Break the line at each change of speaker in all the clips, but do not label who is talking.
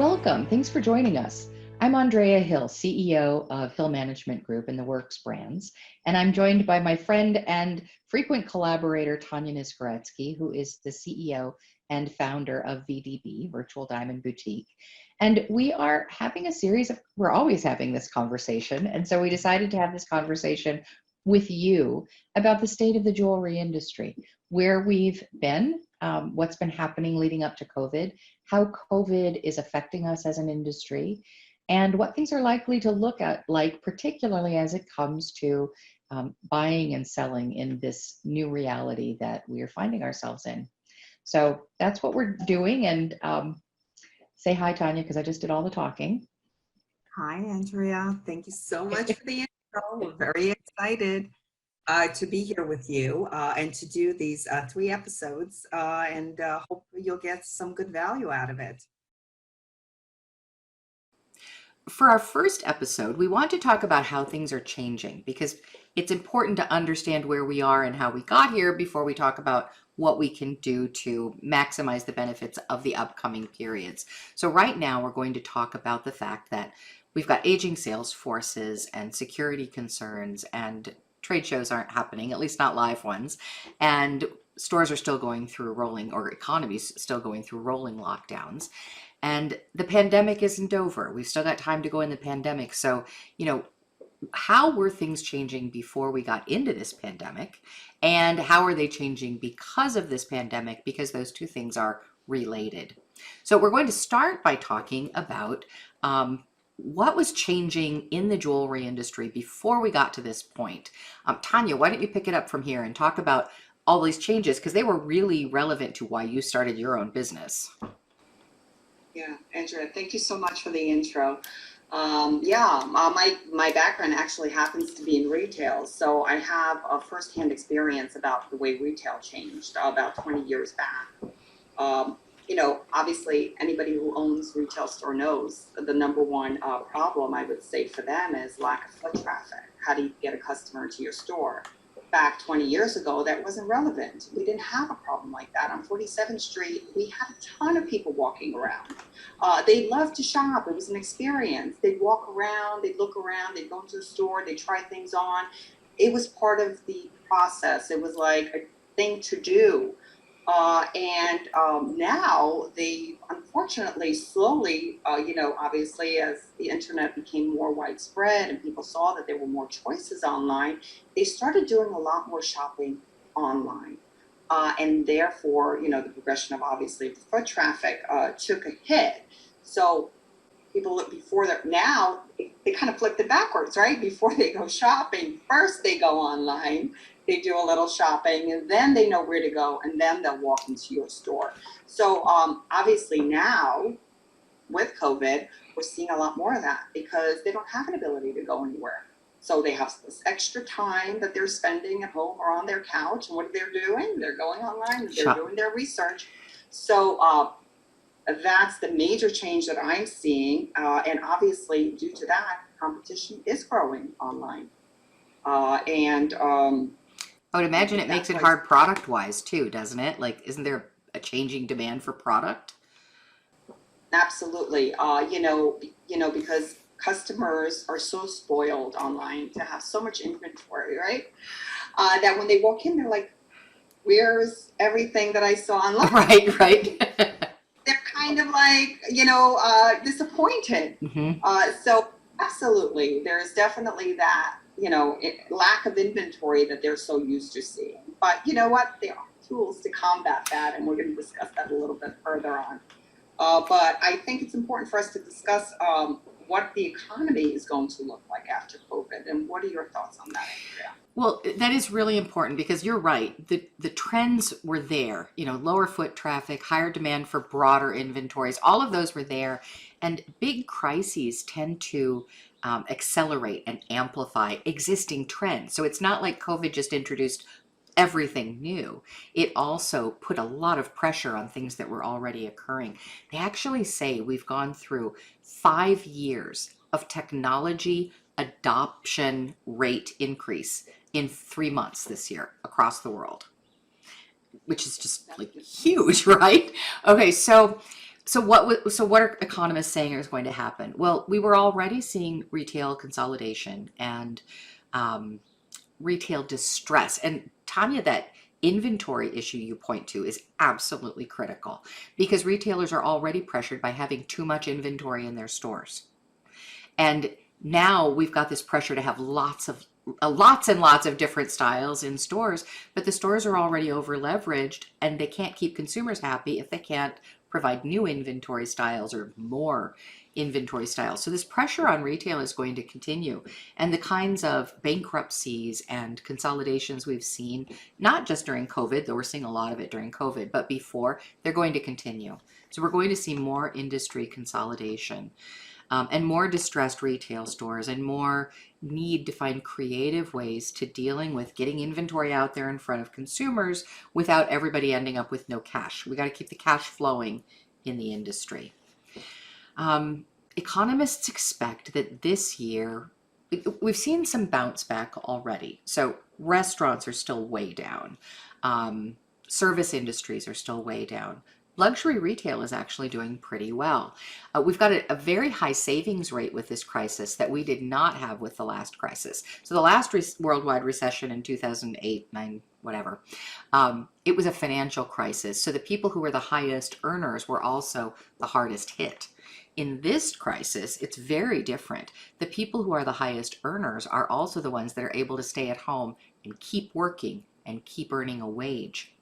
Welcome. Thanks for joining us. I'm Andrea Hill, CEO of Hill Management Group and the Works brands, and I'm joined by my friend and frequent collaborator, Tanya Nisguretsky, who is the CEO and founder of VDB, Virtual Diamond Boutique. And we are having a series of, we're always having this conversation, and so we decided to have this conversation with you about the state of the jewelry industry, where we've been, what's been happening leading up to COVID, how COVID is affecting us as an industry, and what things are likely to look at like, particularly as it comes to buying and selling in this new reality that we are finding ourselves in. So that's what we're doing. And say hi, Tanya, because I just did all the talking.
Hi, Andrea. Thank you so much for the intro. We're very excited to be here with you and to do these 3 episodes and hope you'll get some good value out of it.
For our first episode, we want to talk about how things are changing because it's important to understand where we are and how we got here before we talk about what we can do to maximize the benefits of the upcoming periods. So right now, we're going to talk about the fact that we've got aging sales forces and security concerns, and trade shows aren't happening, at least not live ones, and stores are still going through rolling, or economies still going through rolling lockdowns. And the pandemic isn't over. We've still got time to go in the pandemic. So, how were things changing before we got into this pandemic? And how are they changing because of this pandemic? Because those two things are related. So we're going to start by talking about what was changing in the jewelry industry before we got to this point. Tanya, why don't you pick it up from here and talk about all these changes, because they were really relevant to why you started your own business.
Yeah, Andrea, thank you so much for the intro. My background actually happens to be in retail, so I have a firsthand experience about the way retail changed about 20 years back. Obviously, anybody who owns retail store knows the number one problem, I would say, for them is lack of foot traffic. How do you get a customer to your store? Back 20 years ago, that wasn't relevant. We didn't have a problem like that. On 47th Street, we had a ton of people walking around. They loved to shop. It was an experience. They'd walk around, they'd look around, they'd go into the store, they'd try things on. It was part of the process. It was like a thing to do. Now they, unfortunately, slowly, obviously as the internet became more widespread and people saw that there were more choices online, they started doing a lot more shopping online. And therefore, the progression of obviously the foot traffic took a hit. So people before that, now they kind of flipped it backwards, right? Before they go shopping, first they go online, they do a little shopping, and then they know where to go, and then they'll walk into your store. So obviously now with COVID, we're seeing a lot more of that because they don't have an ability to go anywhere. So they have this extra time that they're spending at home or on their couch, and what they're doing, they're going online, they're doing their research. So that's the major change that I'm seeing. And obviously, due to that, competition is growing online.
I would imagine it makes it hard product-wise too, doesn't it? Like, isn't there a changing demand for product?
Absolutely. Because customers are so spoiled online to have so much inventory, right? That when they walk in, they're like, where's everything that I saw online?
Right.
They're kind of like, disappointed.
Mm-hmm.
So absolutely, there's definitely that, lack of inventory that they're so used to seeing. But you know what? There are tools to combat that, and we're going to discuss that a little bit further on. But I think it's important for us to discuss what the economy is going to look like after COVID. And what are your thoughts on that, Andrea?
Well, that is really important because you're right. The trends were there, lower foot traffic, higher demand for broader inventories. All of those were there. And big crises tend to accelerate and amplify existing trends. So it's not like COVID just introduced everything new. It also put a lot of pressure on things that were already occurring. They actually say we've gone through 5 years of technology adoption rate increase in 3 months this year across the world, which is just like huge, right? Okay, so So what are economists saying is going to happen? Well, we were already seeing retail consolidation and retail distress. And Tanya, that inventory issue you point to is absolutely critical because retailers are already pressured by having too much inventory in their stores. And now we've got this pressure to have lots and lots of different styles in stores, but the stores are already over leveraged and they can't keep consumers happy if they can't provide new inventory styles or more inventory styles. So this pressure on retail is going to continue, and the kinds of bankruptcies and consolidations we've seen, not just during COVID, though we're seeing a lot of it during COVID, but before, they're going to continue. So we're going to see more industry consolidation. And more distressed retail stores and more need to find creative ways to dealing with getting inventory out there in front of consumers without everybody ending up with no cash. We got to keep the cash flowing in the industry. Economists expect that this year, we've seen some bounce back already. So restaurants are still way down. Service industries are still way down. Luxury retail is actually doing pretty well. We've got a very high savings rate with this crisis that we did not have with the last crisis. So the last worldwide recession in 2008, 9, whatever, it was a financial crisis. So the people who were the highest earners were also the hardest hit. In this crisis, it's very different. The people who are the highest earners are also the ones that are able to stay at home and keep working and keep earning a wage.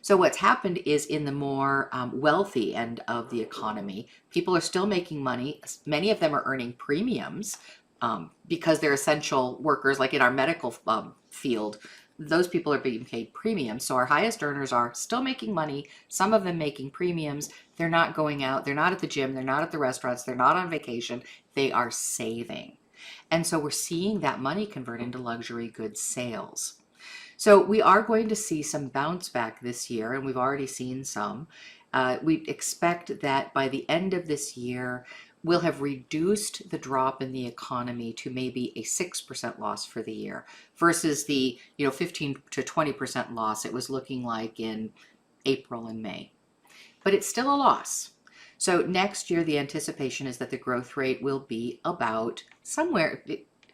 So what's happened is in the more wealthy end of the economy, people are still making money. Many of them are earning premiums because they're essential workers, like in our medical field. Those people are being paid premiums. So our highest earners are still making money, some of them making premiums. They're not going out. They're not at the gym. They're not at the restaurants. They're not on vacation. They are saving. And so we're seeing that money convert into luxury goods sales. So we are going to see some bounce back this year, and we've already seen some. We expect that by the end of this year, we'll have reduced the drop in the economy to maybe a 6% loss for the year versus the 15 to 20% loss it was looking like in April and May. But it's still a loss. So next year, the anticipation is that the growth rate will be about somewhere,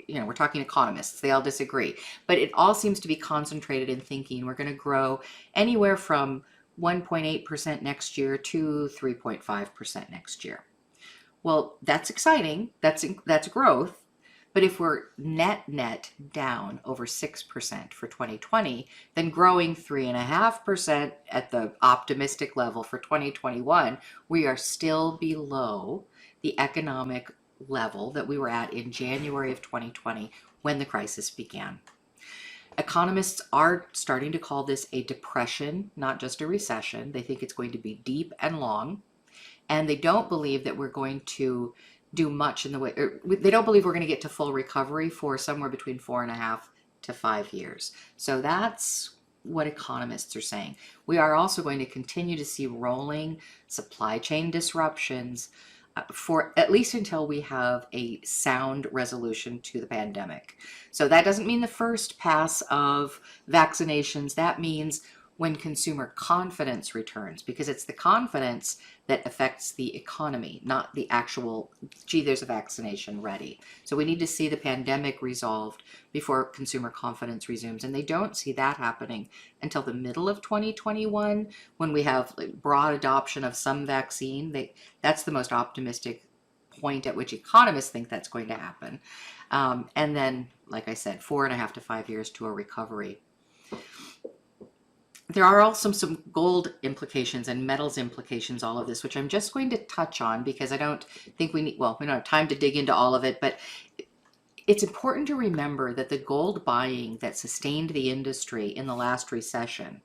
we're talking economists, they all disagree, but it all seems to be concentrated in thinking we're going to grow anywhere from 1.8% next year to 3.5% next year. Well, that's exciting. That's growth. But if we're net down over 6% for 2020, then growing 3.5% at the optimistic level for 2021, we are still below the economic level that we were at in January of 2020 when the crisis began. Economists are starting to call this a depression, not just a recession. They think it's going to be deep and long, and they don't believe that we're going to do much in the way, they don't believe we're going to get to full recovery for somewhere between 4.5 to 5 years. So that's what economists are saying. We are also going to continue to see rolling supply chain disruptions for at least until we have a sound resolution to the pandemic. So that doesn't mean the first pass of vaccinations. That means when consumer confidence returns, because it's the confidence that affects the economy, not the actual, gee, there's a vaccination ready. So we need to see the pandemic resolved before consumer confidence resumes. And they don't see that happening until the middle of 2021, when we have broad adoption of some vaccine. That's the most optimistic point at which economists think that's going to happen. And then, like I said, 4.5 to 5 years to a recovery. There are also some gold implications and metals implications, all of this, which I'm just going to touch on because I don't think we don't have time to dig into all of it, but it's important to remember that the gold buying that sustained the industry in the last recession,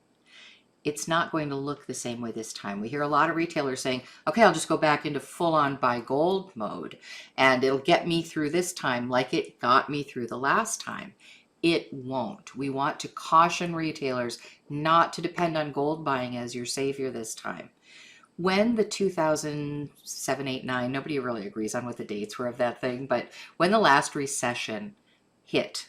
it's not going to look the same way this time. We hear a lot of retailers saying, okay, I'll just go back into full-on buy gold mode and it'll get me through this time like it got me through the last time. It won't. We want to caution retailers not to depend on gold buying as your savior this time. When the 2007, 8, 9, nobody really agrees on what the dates were of that thing, but when the last recession hit,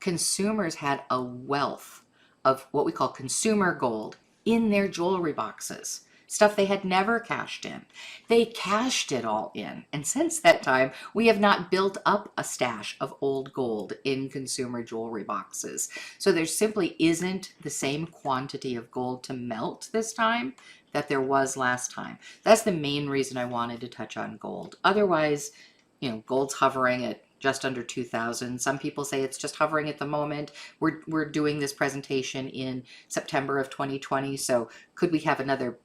consumers had a wealth of what we call consumer gold in their jewelry boxes. stuff they had never cashed in. They cashed it all in. And since that time, we have not built up a stash of old gold in consumer jewelry boxes. So there simply isn't the same quantity of gold to melt this time that there was last time. That's the main reason I wanted to touch on gold. Otherwise, gold's hovering at just under 2,000. Some people say it's just hovering at the moment. We're doing this presentation in September of 2020. So could we have another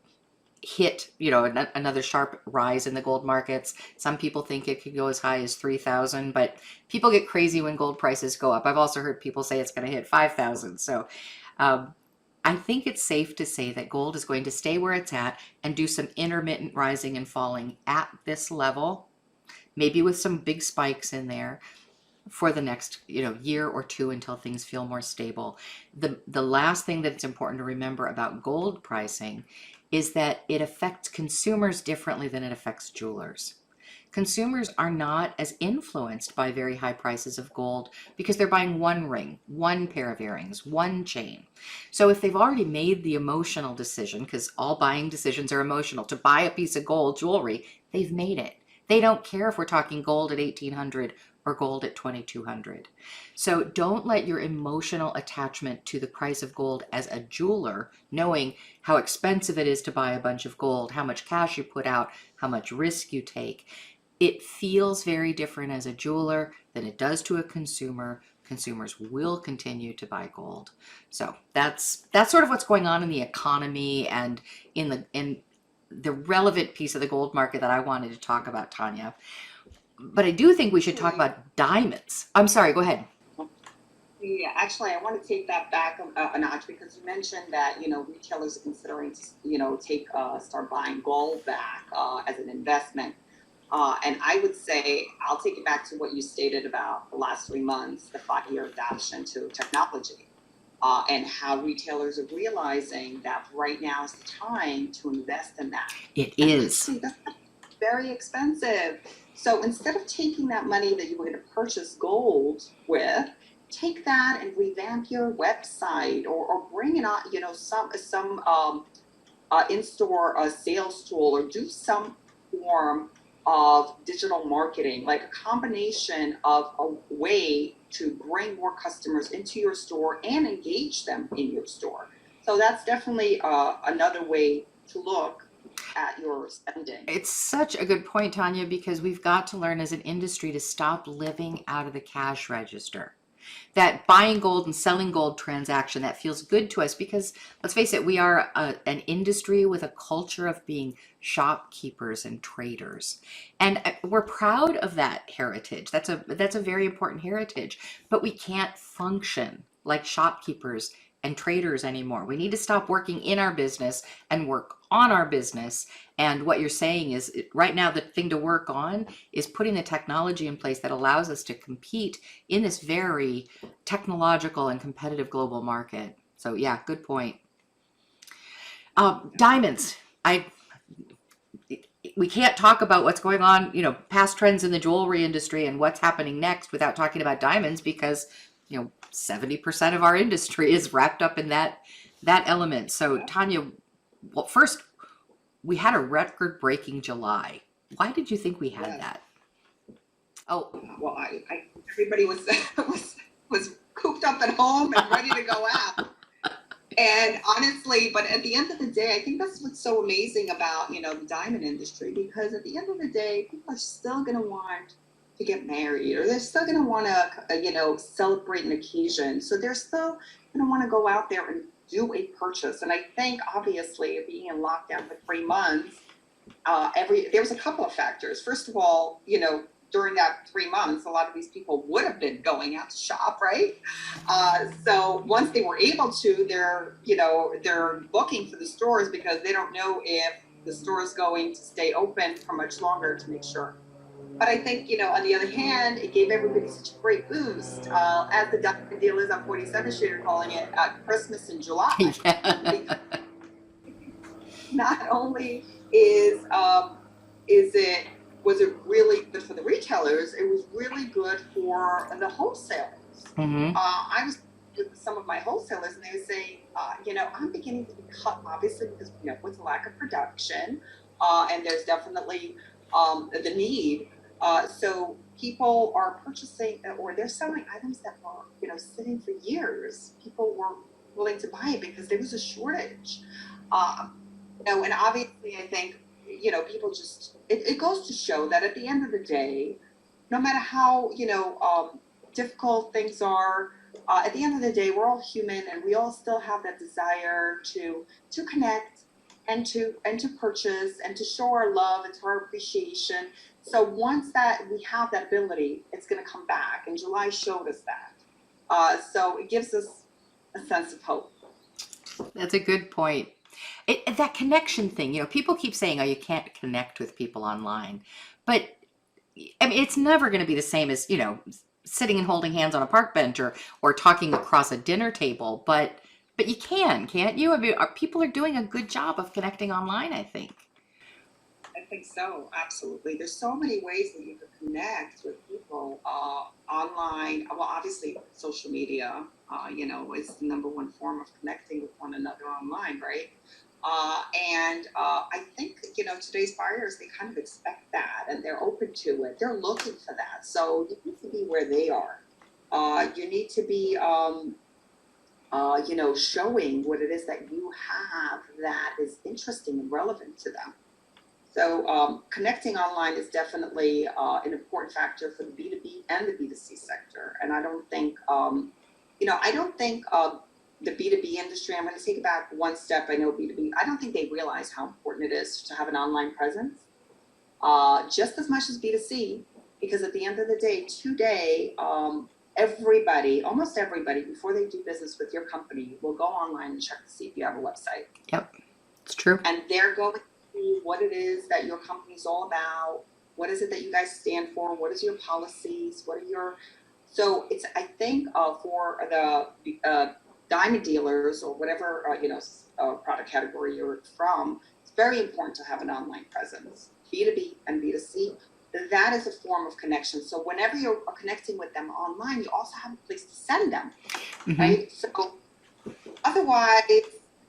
hit, another sharp rise in the gold markets? Some people think it could go as high as 3,000, but people get crazy when gold prices go up. I've also heard people say it's going to hit 5,000. So I think it's safe to say that gold is going to stay where it's at and do some intermittent rising and falling at this level, maybe with some big spikes in there for the next year or two until things feel more stable. The last thing that's important to remember about gold pricing is that it affects consumers differently than it affects jewelers. Consumers are not as influenced by very high prices of gold because they're buying one ring, one pair of earrings, one chain. So if they've already made the emotional decision, because all buying decisions are emotional, to buy a piece of gold jewelry, they've made it. They don't care if we're talking gold at 1,800 or gold at 2,200. So don't let your emotional attachment to the price of gold as a jeweler, knowing how expensive it is to buy a bunch of gold, how much cash you put out, how much risk you take. It feels very different as a jeweler than it does to a consumer. Consumers will continue to buy gold. So that's sort of what's going on in the economy and in the relevant piece of the gold market that I wanted to talk about, Tanya. But I do think we should talk about diamonds. I'm sorry, go ahead.
Yeah, actually, I want to take that back a notch because you mentioned that, retailers are considering, start buying gold back as an investment. And I would say, I'll take it back to what you stated about the last 3 months, the 5-year adoption to technology, and how retailers are realizing that right now is the time to invest in that.
It is.
Actually, that's very expensive. So instead of taking that money that you were going to purchase gold with, take that and revamp your website or bring in, some in-store sales tool, or do some form of digital marketing, like a combination of a way to bring more customers into your store and engage them in your store. So that's definitely another way to look at your spending.
It's such a good point, Tanya, because we've got to learn as an industry to stop living out of the cash register. That buying gold and selling gold transaction, that feels good to us because, let's face it, we are an industry with a culture of being shopkeepers and traders. And we're proud of that heritage. That's a very important heritage, but we can't function like shopkeepers and traders anymore. We need to stop working in our business and work on our business. And what you're saying is right now, the thing to work on is putting the technology in place that allows us to compete in this very technological and competitive global market. So yeah, good point. Diamonds. We can't talk about what's going on, past trends in the jewelry industry and what's happening next without talking about diamonds, because 70% of our industry is wrapped up in that element. So Tanya, well, first, we had a record-breaking July. Why did you think we had that?
Oh, well, everybody was cooped up at home and ready to go out. And honestly, but at the end of the day, I think that's what's so amazing about, the diamond industry, because at the end of the day, people are still going to want to get married, or they're still going to want to, celebrate an occasion. So they're still going to want to go out there and do a purchase. And I think, obviously, being in lockdown for 3 months, there was a couple of factors. First of all, during that 3 months, a lot of these people would have been going out to shop, right? So once they were able to, they're booking for the stores because they don't know if the store is going to stay open for much longer to make sure. But I think, on the other hand, it gave everybody such a great boost. As the diamond deal is on 47th Street, are calling it Christmas in July.
Yeah.
Not only was it really good for the retailers, it was really good for the wholesalers.
Mm-hmm.
I was with some of my wholesalers, and they would say, I'm beginning to be cut, obviously, because, with the lack of production, and there's definitely the need. So people are purchasing, or they're selling items that were, sitting for years. People were willing to buy it because there was a shortage. And obviously, I think, people just, it goes to show that at the end of the day, no matter how, difficult things are, at the end of the day, we're all human, and we all still have that desire to connect and to purchase and to show our love and to our appreciation. So once that we have that ability, it's going to come back. And July showed us that. So it gives us a sense of hope.
That's a good point. That connection thing, people keep saying, oh, you can't connect with people online. But I mean, it's never going to be the same as, sitting and holding hands on a park bench or talking across a dinner table. But you can't you? I mean, people are doing a good job of connecting online, I think.
I think so, absolutely. There's so many ways that you can connect with people online. Well, obviously, social media, is the number one form of connecting with one another online, right? And I think, today's buyers, they kind of expect that, and they're open to it. They're looking for that. So you need to be where they are. You need to be, showing what it is that you have that is interesting and relevant to them. So connecting online is definitely an important factor for the B2B and the B2C sector. And I don't think, the B2B industry, I'm going to take it back one step. I know B2B, I don't think they realize how important it is to have an online presence, just as much as B2C, because at the end of the day, today, almost everybody, before they do business with your company, will go online and check to see if you have a website.
Yep, it's true.
And they're going to see what it is that your company's all about. What is it that you guys stand for? What is your policies? So it's, I think, for the diamond dealers or whatever, product category you're from, it's very important to have an online presence, B2B and B2C. That is a form of connection. So whenever you're connecting with them online, you also have a place to send them, right? So otherwise,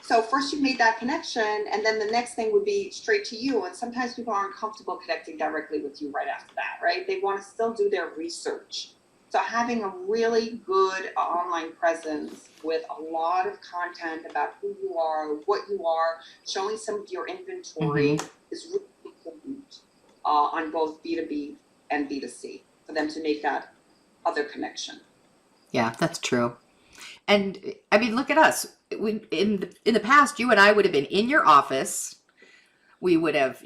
so first you made that connection, and then the next thing would be straight to you. And sometimes people aren't comfortable connecting directly with you right after that, right? They want to still do their research. So having a really good online presence with a lot of content about who you are, what you are, showing some of your inventory is really important on both B2B and B2C for them to make that other connection.
Yeah, that's true. And I mean, look at us. In the past, you and I would have been in your office. We would have,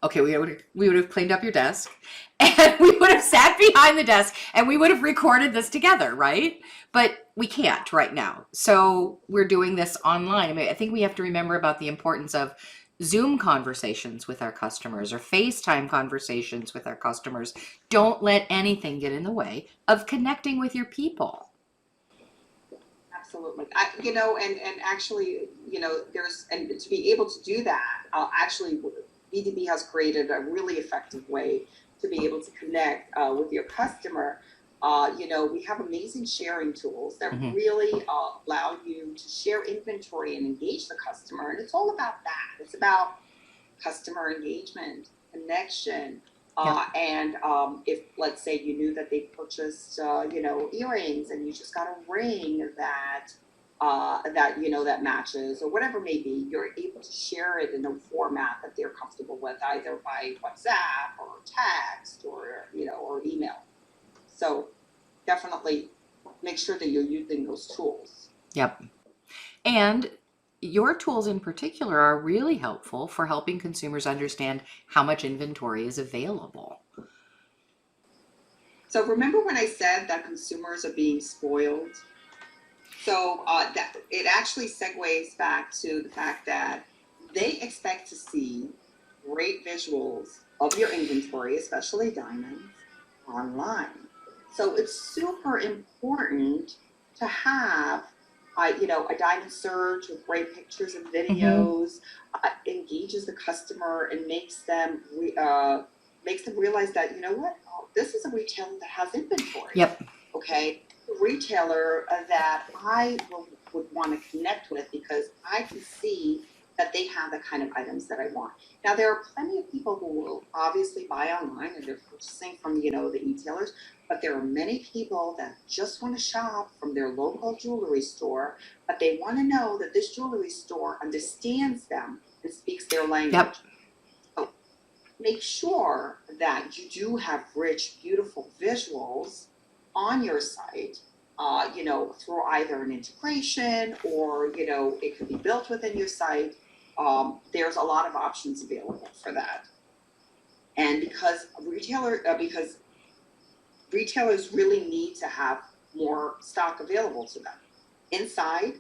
okay, we would have cleaned up your desk, and we would have sat behind the desk, and we would have recorded this together, right? But we can't right now. So we're doing this online. I mean, I think we have to remember about the importance of Zoom conversations with our customers or FaceTime conversations with our customers. Don't let anything get in the way of connecting with your people.
Absolutely. And actually, and to be able to do that, actually, VDB has created a really effective way to be able to connect with your customer. We have amazing sharing tools that really allow you to share inventory and engage the customer. And it's all about that. It's about customer engagement, connection. And if, let's say, you knew that they purchased, earrings, and you just got a ring that matches, or whatever it may be, you're able to share it in a format that they're comfortable with, either by WhatsApp or text or email. So definitely make sure that you're using those tools.
Yep. And your tools in particular are really helpful for helping consumers understand how much inventory is available.
So remember when I said that consumers are being spoiled? So that it actually segues back to the fact that they expect to see great visuals of your inventory, especially diamonds, online. So it's super important to have a diamond search with great pictures and videos, engages the customer and makes them realize that, this is a retailer that has inventory.
Yep.
Okay. retailer that would want to connect with, because I can see that they have the kind of items that I want. Now, there are plenty of people who will obviously buy online and they're purchasing from, the e-tailers, but there are many people that just want to shop from their local jewelry store, but they want to know that this jewelry store understands them and speaks their language.
Yep.
So make sure that you do have rich, beautiful visuals on your site, through either an integration or, it could be built within your site. There's a lot of options available for that. And because retailers really need to have more stock available to them inside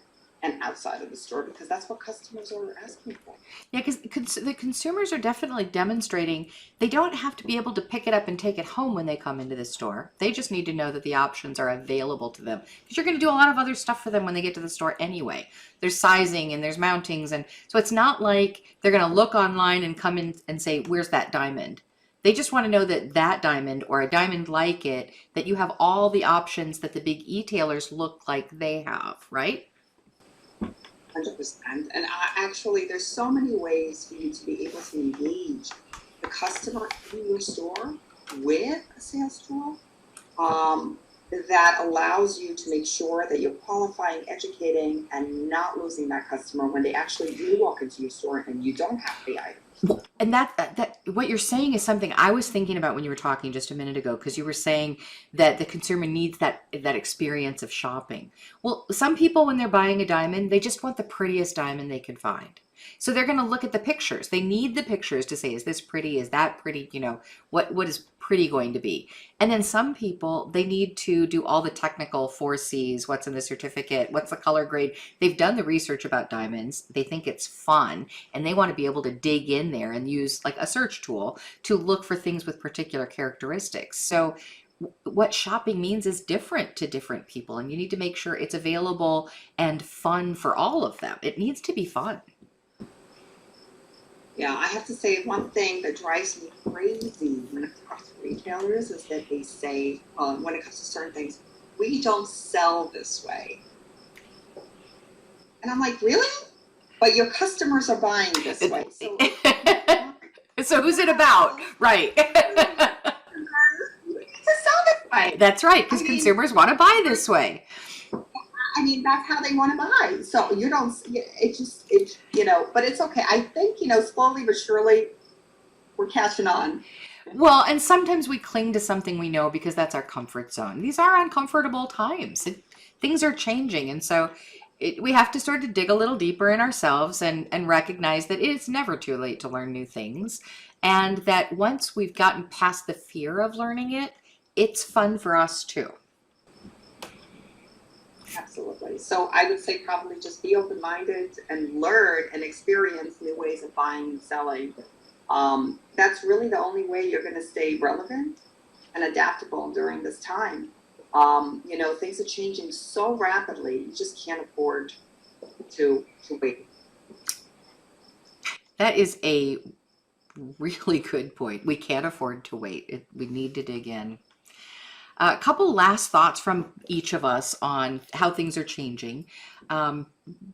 and outside of the store, because that's what customers are asking for.
Yeah, because the consumers are definitely demonstrating they don't have to be able to pick it up and take it home when they come into the store. They just need to know that the options are available to them, because you're going to do a lot of other stuff for them when they get to the store anyway. There's sizing and there's mountings, and so it's not like they're going to look online and come in and say, where's that diamond? They just want to know that that diamond or a diamond like it, that you have all the options that the big e-tailers look like they have, right?
100%. And actually, there's so many ways for you to be able to engage the customer in your store with a sales tool, that allows you to make sure that you're qualifying, educating, and not losing that customer when they actually do walk into your store and you don't have the item.
And that what you're saying is something I was thinking about when you were talking just a minute ago, because you were saying that the consumer needs that experience of shopping. Well, some people, when they're buying a diamond, they just want the prettiest diamond they can find. So they're going to look at the pictures. They need the pictures to say, is this pretty? Is that pretty? What is pretty going to be? And then some people, they need to do all the technical 4Cs, what's in the certificate, what's the color grade. They've done the research about diamonds. They think it's fun, and they want to be able to dig in there and use like a search tool to look for things with particular characteristics. So what shopping means is different to different people, and you need to make sure it's available and fun for all of them. It needs to be fun.
Yeah, I have to say, one thing that drives me crazy when it comes to retailers is that they say, when it comes to certain things, we don't sell this way. And I'm like, really? But your customers are buying this way. So,
so who's it about? Right.
to sell this way.
That's right, because consumers want to buy this way.
I mean, that's how they want to buy. So you don't, but it's okay. I think, slowly but surely we're catching on.
Well, and sometimes we cling to something we know because that's our comfort zone. These are uncomfortable times. Things are changing. And so we have to sort of dig a little deeper in ourselves and recognize that it's never too late to learn new things. And that once we've gotten past the fear of learning it, it's fun for us too.
Absolutely. So I would say probably just be open-minded and learn and experience new ways of buying and selling. That's really the only way you're going to stay relevant and adaptable during this time. Things are changing so rapidly, you just can't afford to wait.
That is a really good point. We can't afford to wait. We need to dig in. A couple last thoughts from each of us on how things are changing.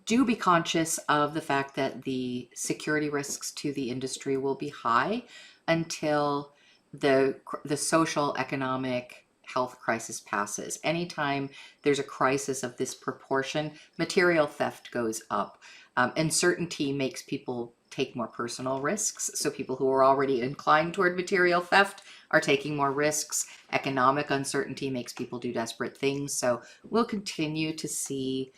Do be conscious of the fact that the security risks to the industry will be high until the social, economic, health crisis passes. Anytime there's a crisis of this proportion, material theft goes up. Uncertainty makes people take more personal risks. So people who are already inclined toward material theft are taking more risks. Economic uncertainty makes people do desperate things. So we'll continue to see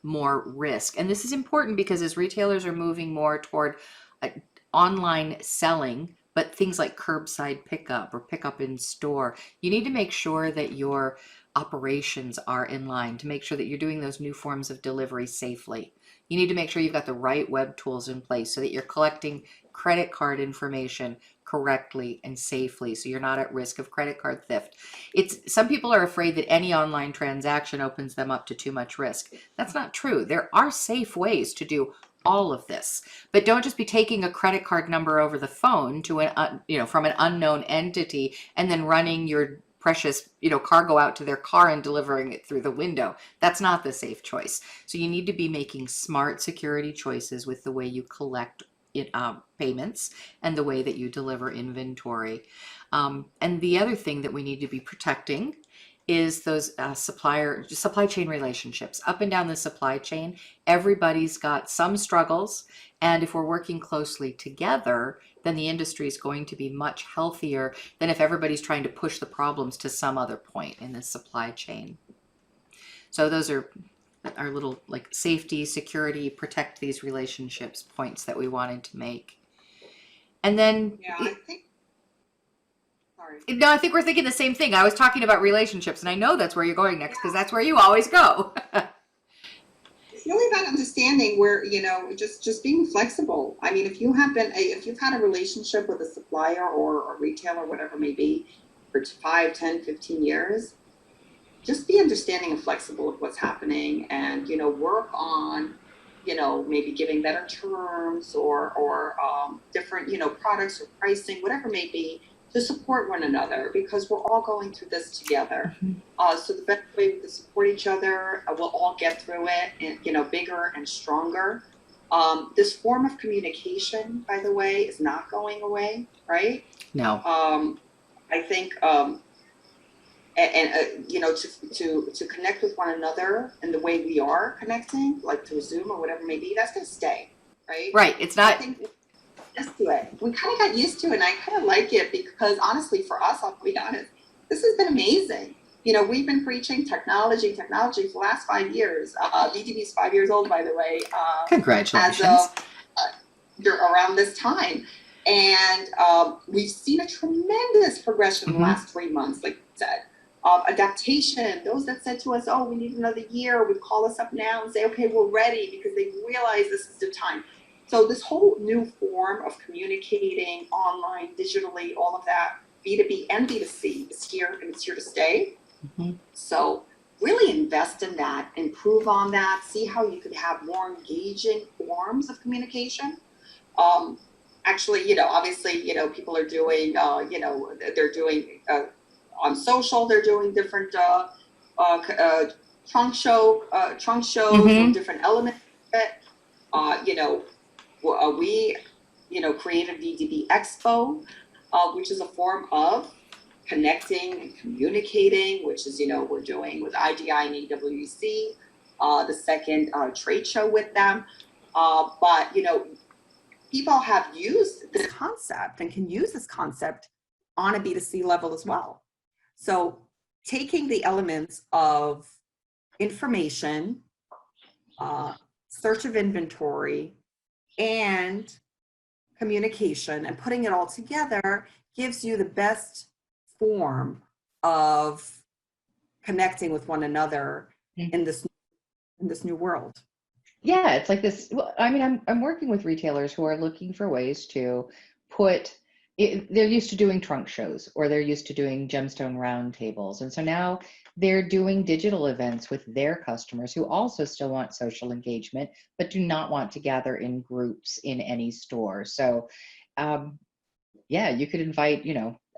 more risk. And this is important because as retailers are moving more toward online selling, but things like curbside pickup or pickup in store, you need to make sure that your operations are in line to make sure that you're doing those new forms of delivery safely. You need to make sure you've got the right web tools in place so that you're collecting credit card information correctly and safely, so you're not at risk of credit card theft. Some people are afraid that any online transaction opens them up to too much risk. That's not true. There are safe ways to do all of this, but don't just be taking a credit card number over the phone to from an unknown entity and then running your precious, cargo out to their car and delivering it through the window. That's not the safe choice. So you need to be making smart security choices with the way you collect payments and the way that you deliver inventory. And the other thing that we need to be protecting is those supply chain relationships up and down the supply chain. Everybody's got some struggles, and if we're working closely together, then the industry is going to be much healthier than if everybody's trying to push the problems to some other point in the supply chain. So those are our little like safety, security, protect these relationships points that we wanted to make. And then no, I think we're thinking the same thing. I was talking about relationships, and I know that's where you're going next because that's where you always go.
It's really about understanding where, just being flexible. I mean, if you've had a relationship with a supplier or a retailer, whatever it may be, for 5, 10, 15 years, just be understanding and flexible of what's happening and, work on, maybe giving better terms or different, products or pricing, whatever it may be, to support one another, because we're all going through this together. So the best way we can support each other, we'll all get through it, and, bigger and stronger. This form of communication, by the way, is not going away, right?
No.
I think, to connect with one another in the way we are connecting, like through Zoom or whatever it may be, that's going to stay, right?
Right. It's not.
Used to it. We kind of got used to it, and I kind of like it because honestly, for us, I'll be honest, this has been amazing. We've been preaching technology for the last 5 years. VDB is 5 years old, by the way.
Congratulations.
As of around this time. And we've seen a tremendous progression in the last 3 months, like you said. Adaptation. Those that said to us, oh, we need another year, would call us up now and say, okay, we're ready, because they realize this is the time. So this whole new form of communicating online, digitally, all of that, B2B and B2C is here, and it's here to stay. So really invest in that, improve on that, see how you could have more engaging forms of communication. Actually, obviously, people are doing, they're doing on social, they're doing different trunk shows, or different elements of it. We, created VDB Expo, which is a form of connecting and communicating, which is, we're doing with IGI and EWC, the second trade show with them. But, people have used this concept and can use this concept on a B2C level as well. So taking the elements of information, search of inventory, and communication, and putting it all together gives you the best form of connecting with one another in this new world.
Yeah, it's like this. Well, I mean, I'm working with retailers who are looking for ways to put it, they're used to doing trunk shows, or they're used to doing gemstone round tables. And so now they're doing digital events with their customers who also still want social engagement, but do not want to gather in groups in any store. So yeah, you could invite,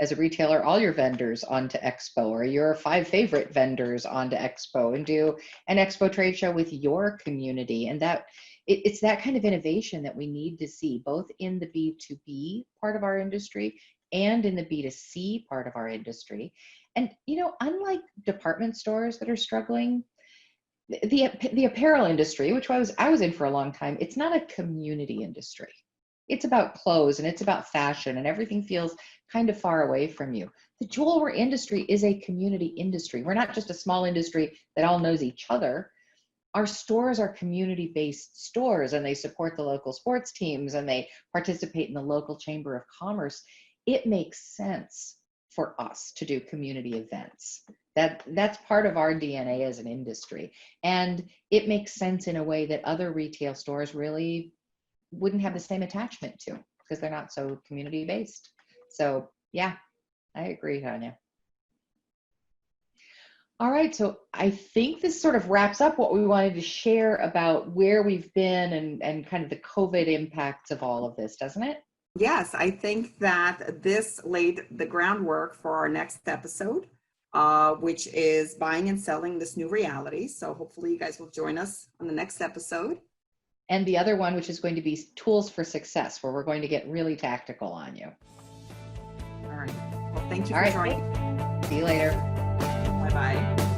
as a retailer, all your vendors onto Expo, or your 5 favorite vendors onto Expo, and do an Expo trade show with your community. And that it's that kind of innovation that we need to see, both in the B2B part of our industry and in the B2C part of our industry. And, unlike department stores that are struggling, the apparel industry, which I was in for a long time, it's not a community industry. It's about clothes, and it's about fashion, and everything feels kind of far away from you. The jewelry industry is a community industry. We're not just a small industry that all knows each other. Our stores are community-based stores, and they support the local sports teams, and they participate in the local chamber of commerce. It makes sense for us to do community events. That's part of our DNA as an industry. And it makes sense in a way that other retail stores really wouldn't have the same attachment to, because they're not so community based. So yeah, I agree, Tanya. All right, so I think this sort of wraps up what we wanted to share about where we've been and kind of the COVID impacts of all of this, doesn't it?
Yes, I think that this laid the groundwork for our next episode. which is buying and selling this new reality. So hopefully you guys will join us on the next episode.
And the other one, which is going to be tools for success, where we're going to get really tactical on you.
All right. Well, thank you
All
for
right.
joining.
See you later.
Bye-bye.